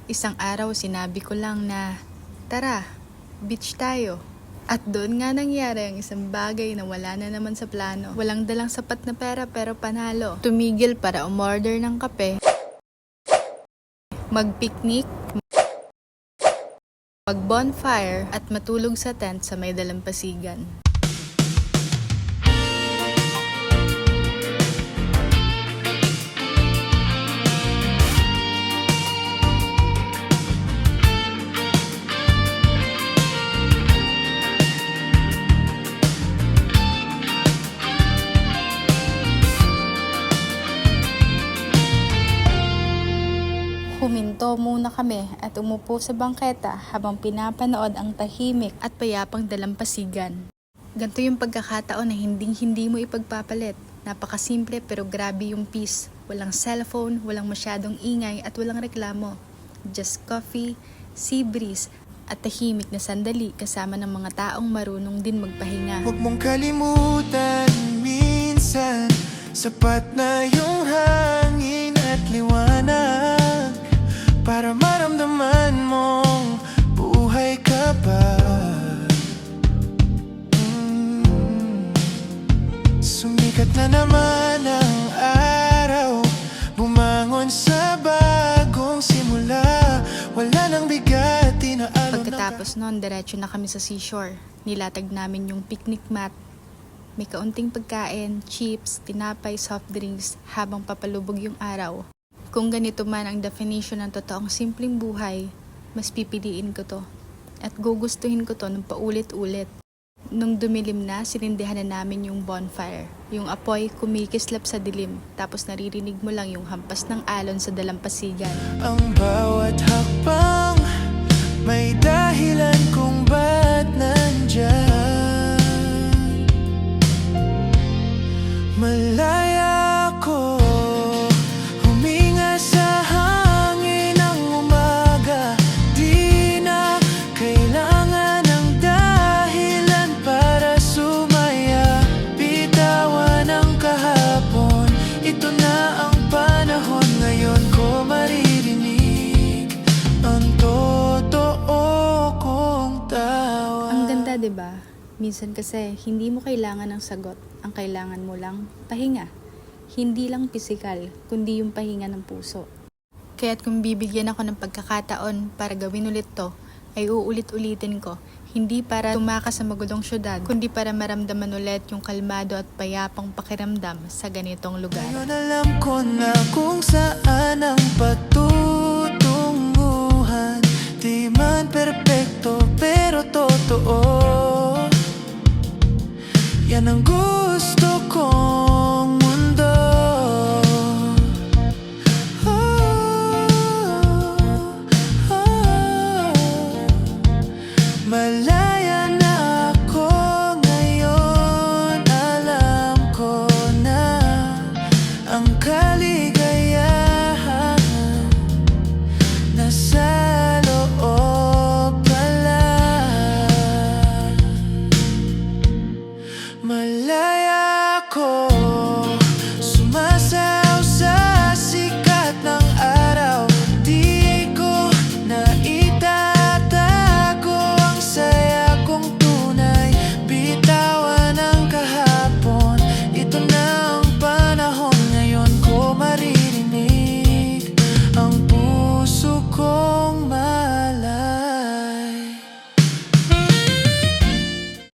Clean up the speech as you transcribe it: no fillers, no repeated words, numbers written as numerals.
Isang araw sinabi ko lang na, tara, beach tayo. At doon nga nangyari ang isang bagay na wala na naman sa plano. Walang dalang sapat na pera pero panalo. Tumigil para umorder ng kape, mag-picnic, mag-bonfire at matulog sa tent sa may dalampasigan. Huminto muna kami at umupo sa bangketa habang pinapanood ang tahimik at payapang dalampasigan. Ganito yung pagkakataon na hindi mo ipagpapalit. Napakasimple pero grabe yung peace. Walang cellphone, walang masyadong ingay at walang reklamo. Just coffee, sea breeze at tahimik na sandali kasama ng mga taong marunong din magpahinga. Huwag mong kalimutan minsan, sapat na yung hangin at liwanag para maramdaman mong buhay ka pa. Sumikat na naman ang araw, bumangon sa bagong simula. Wala nang bigat, tinaalon. Pagkatapos nun, diretso na kami sa seashore. Nilatag namin yung picnic mat. May kaunting pagkain, chips, tinapay, soft drinks habang papalubog yung araw. Kung ganito man ang definition ng totoong simpleng buhay, mas pipiliin ko to. At gugustuhin ko to ng paulit-ulit. Nung dumilim na, sinindihan na namin yung bonfire. Yung apoy kumikislap sa dilim, tapos naririnig mo lang yung hampas ng alon sa dalampasigan. Ang bawat hakbang may dahilan kung ba't nandyan. Malaya ako, huminga sa hangin ng umaga. Di na kailangan ng dahilan para sumaya. Bitawan ang kahapon, ito na ang panahon. Ngayon ko maririnig ang totoo kong tawa. Ang ganda, 'di ba? Minsan kasi hindi mo kailangan ng sagot. Ang kailangan mo lang pahinga. Hindi lang pisikal, kundi yung pahinga ng puso. Kaya't kung bibigyan ako ng pagkakataon para gawin ulit to, ay uulit-ulitin ko. Hindi para tumakas sa magulong syudad, kundi para maramdaman ulit yung kalmado at payapang pakiramdam sa ganitong lugar. Ngayon alam ko na kung saan ang patutunguhan. Di man perpekto pero totoo. Yan ang gusto kong mundo. Malaya na ako ngayon. Alam ko na ang kaligayahan nasa